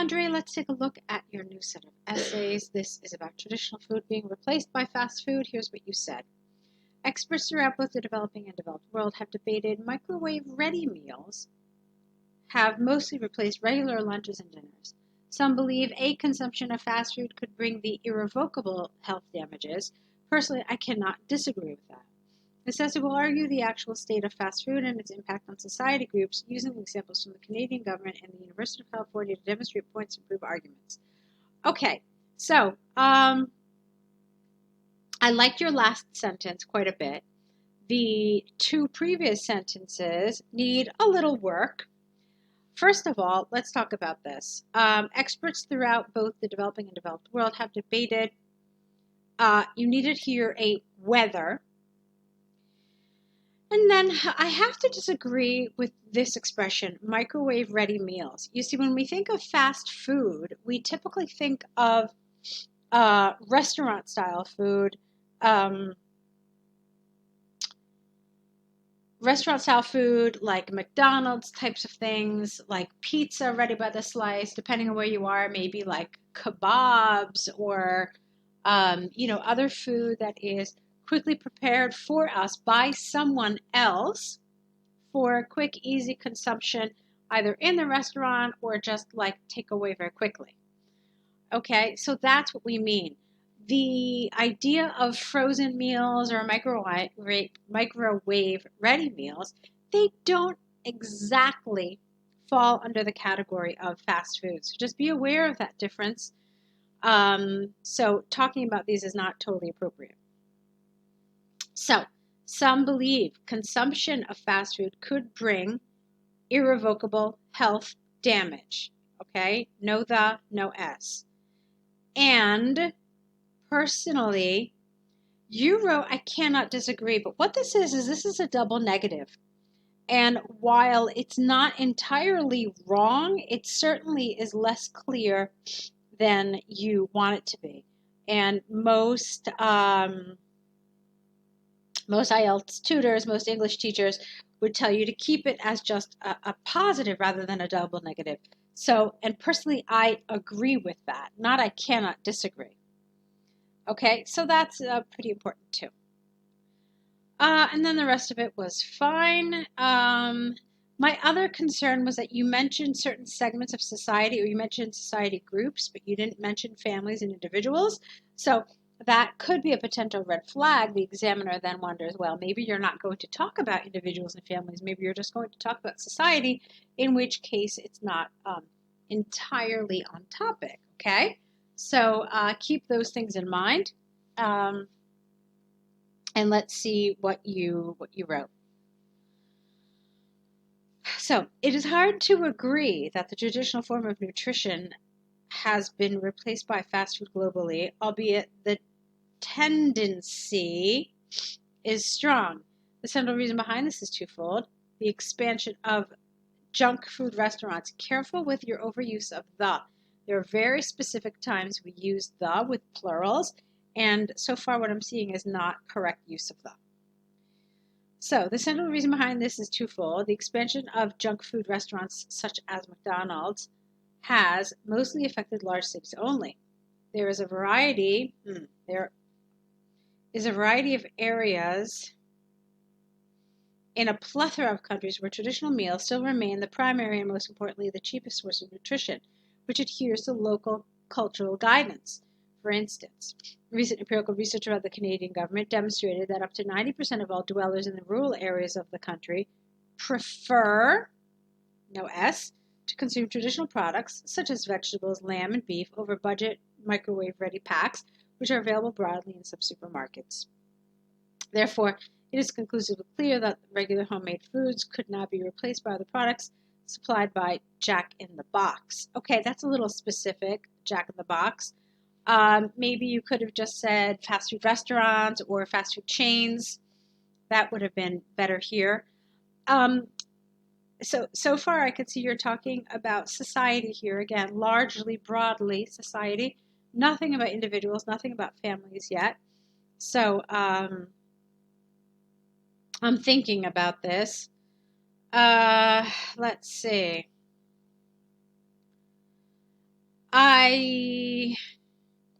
Andrey, let's take a look at your new set of essays. This is about traditional food being replaced by fast food. Here's what you said. Experts throughout both the developing and developed world have debated microwave-ready meals have mostly replaced regular lunches and dinners. Some believe a consumption of fast food could bring the irrevocable health damages. Personally, I cannot disagree with that. This essay will argue the actual state of fast food and its impact on society groups, using examples from the Canadian government and the University of California to demonstrate points and prove arguments. Okay, so I like your last sentence quite a bit. The two previous sentences need a little work. First of all, let's talk about this. Experts throughout both the developing and developed world have debated. You needed here a whether. And then I have to disagree with this expression, microwave-ready meals. You see, when we think of fast food, we typically think of restaurant-style food, restaurant-style food like McDonald's types of things, like pizza ready by the slice, depending on where you are, maybe like kebabs or, other food that is quickly prepared for us by someone else for quick, easy consumption, either in the restaurant or just like takeaway very quickly. Okay, so that's what we mean. The idea of frozen meals or microwave ready meals, they don't exactly fall under the category of fast food. So just be aware of that difference. So talking about these is not totally appropriate. So some believe consumption of fast food could bring irrevocable health damage. Okay, no the, no s. And personally, you wrote, I cannot disagree, but what this is a double negative. And while it's not entirely wrong, it certainly is less clear than you want it to be. And most IELTS tutors, most English teachers would tell you to keep it as just a positive rather than a double negative. So, and personally, I agree with that. Not I cannot disagree. Okay, so that's pretty important too. And then the rest of it was fine. My other concern was that you mentioned certain segments of society, or you mentioned society groups, but you didn't mention families and individuals. So that could be a potential red flag. The examiner then wonders, well, maybe you're not going to talk about individuals and families. Maybe you're just going to talk about society, in which case it's not entirely on topic, okay? So keep those things in mind. And let's see what you wrote. So it is hard to agree that the traditional form of nutrition has been replaced by fast food globally, albeit the tendency is strong. The central reason behind this is twofold. The expansion of junk food restaurants. Careful with your overuse of the. There are very specific times we use the with plurals, and so far what I'm seeing is not correct use of the. So the central reason behind this is twofold. The expansion of junk food restaurants such as McDonald's has mostly affected large cities only. There is a variety of areas in a plethora of countries where traditional meals still remain the primary and most importantly the cheapest source of nutrition, which adheres to local cultural guidance. For instance, recent empirical research about the Canadian government demonstrated that up to 90% of all dwellers in the rural areas of the country prefer, no S, to consume traditional products such as vegetables, lamb, and beef over budget microwave-ready packs, which are available broadly in some supermarkets. Therefore, it is conclusively clear that regular homemade foods could not be replaced by other products supplied by Jack in the Box. Okay, that's a little specific, Jack in the Box. Maybe you could have just said fast food restaurants or fast food chains. That would have been better here. So far I could see you're talking about society here. Again, largely, broadly, society. Nothing about individuals, nothing about families yet. So I'm thinking about this. Let's see. I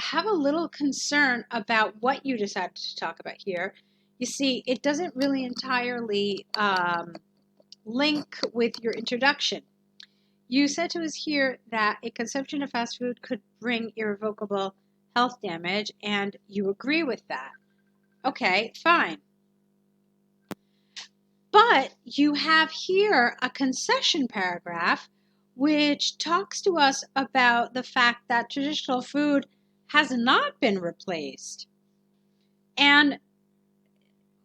have a little concern about what you decided to talk about here. You see, it doesn't really entirely link with your introduction. You said to us here that a consumption of fast food could bring irrevocable health damage, and you agree with that. Okay, fine. But you have here a concession paragraph which talks to us about the fact that traditional food has not been replaced. And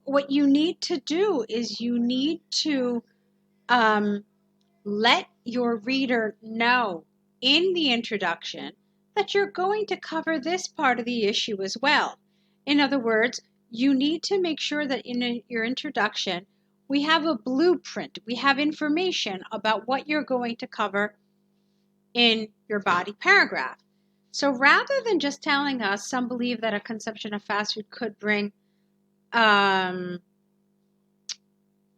what you need to do is you need to let your reader know in the introduction that you're going to cover this part of the issue as well. In other words, you need to make sure that in your introduction, we have a blueprint. We have information about what you're going to cover in your body paragraph. So rather than just telling us some believe that a consumption of fast food could bring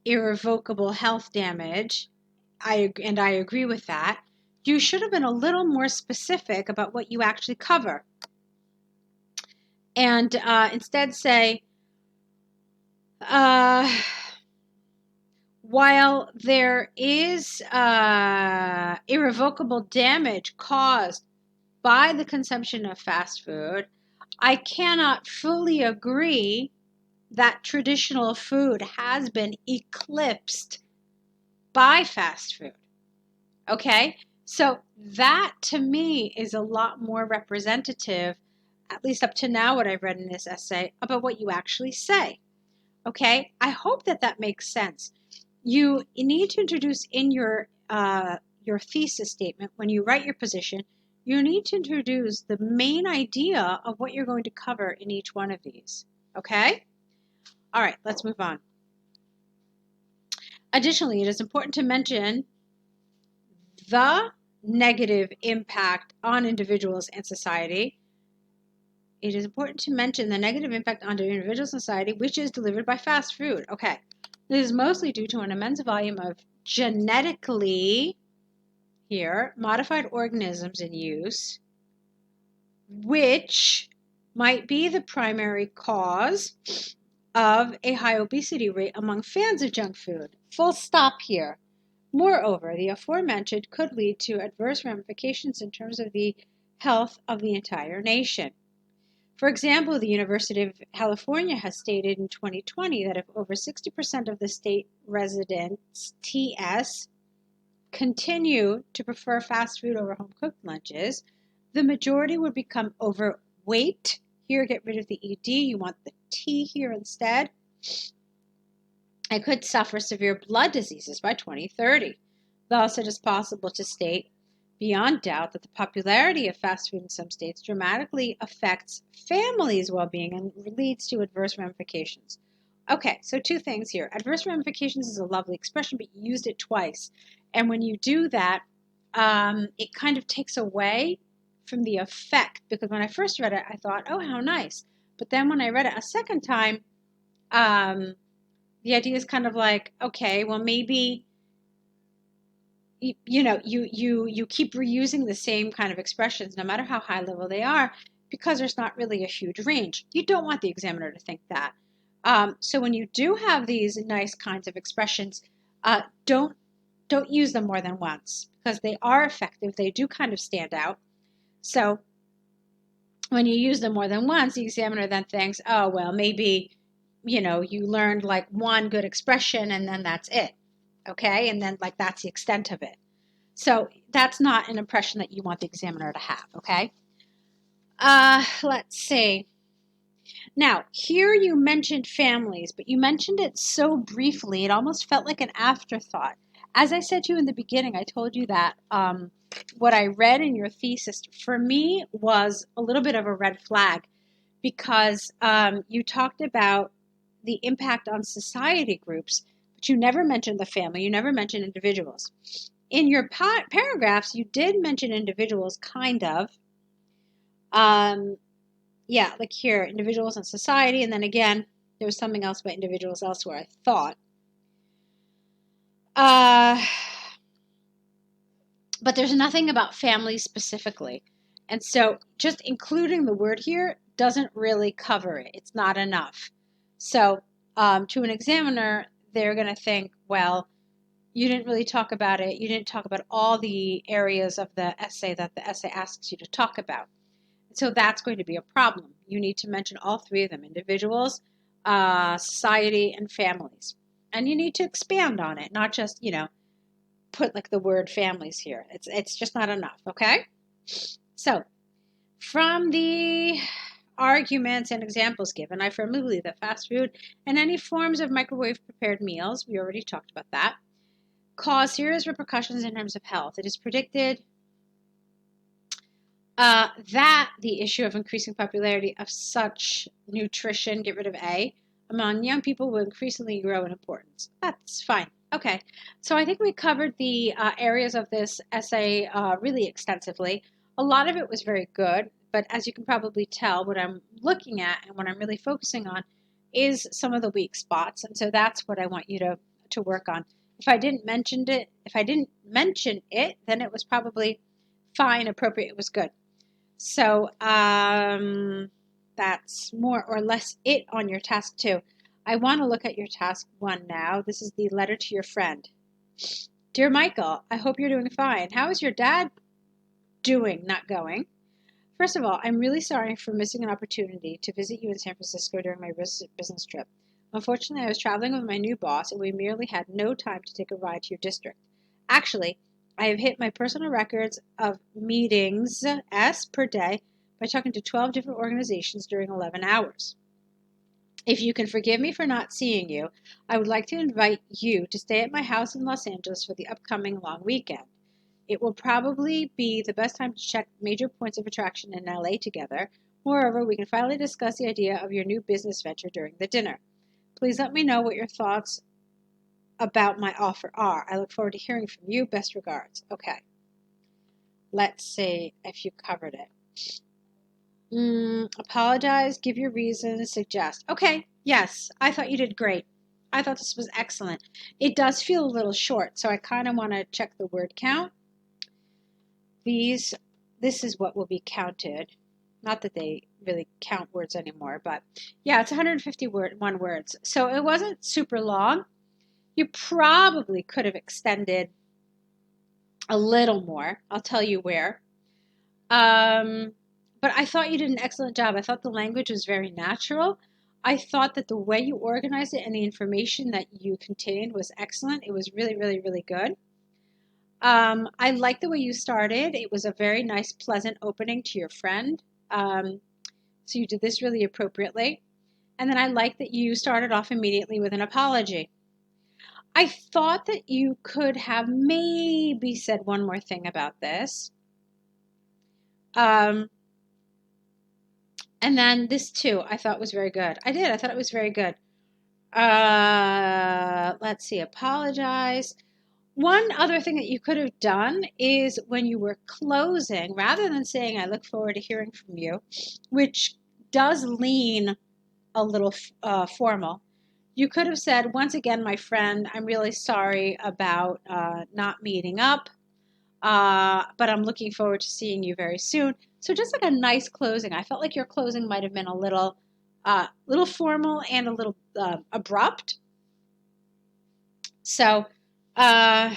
irrevocable health damage, I agree with that, you should have been a little more specific about what you actually cover. And instead say, while there is irrevocable damage caused by the consumption of fast food, I cannot fully agree that traditional food has been eclipsed by fast food. Okay? So that to me is a lot more representative, at least up to now what I've read in this essay, about what you actually say. Okay? I hope that that makes sense. You need to introduce in your thesis statement, when you write your position, you need to introduce the main idea of what you're going to cover in each one of these. Okay? All right, let's move on. Additionally, it is important to mention the negative impact on individuals and society. It is important to mention the negative impact on individuals and society, which is delivered by fast food. Okay. This is mostly due to an immense volume of genetically, here, modified organisms in use, which might be the primary cause of a high obesity rate among fans of junk food. Full stop here. Moreover, the aforementioned could lead to adverse ramifications in terms of the health of the entire nation. For example, the University of California has stated in 2020 that if over 60% of the state residents TS continue to prefer fast food over home-cooked lunches, the majority would become overweight. Here, get rid of the ED. You want the T here instead. And could suffer severe blood diseases by 2030. Thus, it is possible to state beyond doubt that the popularity of fast food in some states dramatically affects families' well-being and leads to adverse ramifications. Okay, so two things here. Adverse ramifications is a lovely expression, but you used it twice. And when you do that, it kind of takes away from the effect, because when I first read it, I thought, oh, how nice. But then when I read it a second time, the idea is kind of like, okay, well, maybe you keep reusing the same kind of expressions no matter how high level they are, because there's not really a huge range. You don't want the examiner to think that. So when you do have these nice kinds of expressions, don't use them more than once, because they are effective. They do kind of stand out. So when you use them more than once, the examiner then thinks, oh, well, maybe you learned like one good expression and then that's it. Okay, and then like that's the extent of it. So that's not an impression that you want the examiner to have, okay? Let's see. Now, here you mentioned families, but you mentioned it so briefly, it almost felt like an afterthought. As I said to you in the beginning, I told you that what I read in your thesis, for me, was a little bit of a red flag, because you talked about the impact on society groups, but you never mentioned the family, you never mentioned individuals. In your paragraphs, you did mention individuals, kind of. Yeah, like here, individuals and society, and then again, there was something else about individuals elsewhere, I thought. But there's nothing about families specifically. And so just including the word here doesn't really cover it. It's not enough. So to an examiner, they're going to think, well, you didn't really talk about it. You didn't talk about all the areas of the essay that the essay asks you to talk about. So that's going to be a problem. You need to mention all three of them: individuals, society, and families. And you need to expand on it, not just, put like the word families here. It's just not enough, okay? So from the arguments and examples given, I firmly believe that fast food and any forms of microwave prepared meals, we already talked about that, cause serious repercussions in terms of health. It is predicted that the issue of increasing popularity of such nutrition, get rid of A, among young people will increasingly grow in importance. That's fine. Okay, so I think we covered the areas of this essay really extensively. A lot of it was very good, but as you can probably tell, what I'm looking at and what I'm really focusing on is some of the weak spots, and so that's what I want you to work on. If I didn't mention it, then it was probably fine, appropriate, it was good. So that's more or less it on your task 2. I want to look at your task 1 now. This is the letter to your friend. Dear Michael, I hope you're doing fine. How is your dad doing, not going? First of all, I'm really sorry for missing an opportunity to visit you in San Francisco during my business trip. Unfortunately, I was traveling with my new boss, and we merely had no time to take a ride to your district. Actually, I have hit my personal records of meetings per day by talking to 12 different organizations during 11 hours. If you can forgive me for not seeing you, I would like to invite you to stay at my house in Los Angeles for the upcoming long weekend. It will probably be the best time to check major points of attraction in LA together. Moreover, we can finally discuss the idea of your new business venture during the dinner. Please let me know what your thoughts about my offer are. I look forward to hearing from you. Best regards. Okay. Let's see if you covered it. Apologize, give your reasons, suggest. Okay, yes, I thought you did great. I thought this was excellent. It does feel a little short, so I kind of want to check the word count. This is what will be counted. Not that they really count words anymore, but yeah, it's 151 words. So it wasn't super long. You probably could have extended a little more. I'll tell you where. But I thought you did an excellent job. I thought the language was very natural. I thought that the way you organized it and the information that you contained was excellent. It was really, really, really good. I like the way you started. It was a very nice, pleasant opening to your friend. So you did this really appropriately. And then I like that you started off immediately with an apology. I thought that you could have maybe said one more thing about this. And then this too, I thought was very good. I did. I thought it was very good. Let's see. Apologize. One other thing that you could have done is when you were closing, rather than saying, I look forward to hearing from you, which does lean a little formal, you could have said, once again, my friend, I'm really sorry about not meeting up, but I'm looking forward to seeing you very soon. So just like a nice closing. I felt like your closing might have been a little formal and a little abrupt. So, yeah,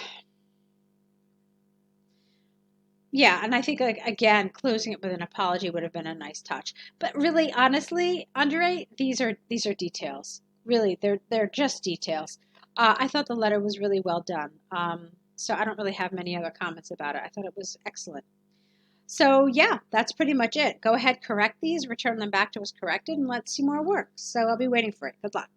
and I think, like, again, closing it with an apology would have been a nice touch. But really, honestly, Andrey, these are details. Really, they're just details. I thought the letter was really well done. So I don't really have many other comments about it. I thought it was excellent. So yeah, that's pretty much it. Go ahead, correct these, return them back to us corrected, and let's see more work. So I'll be waiting for it. Good luck.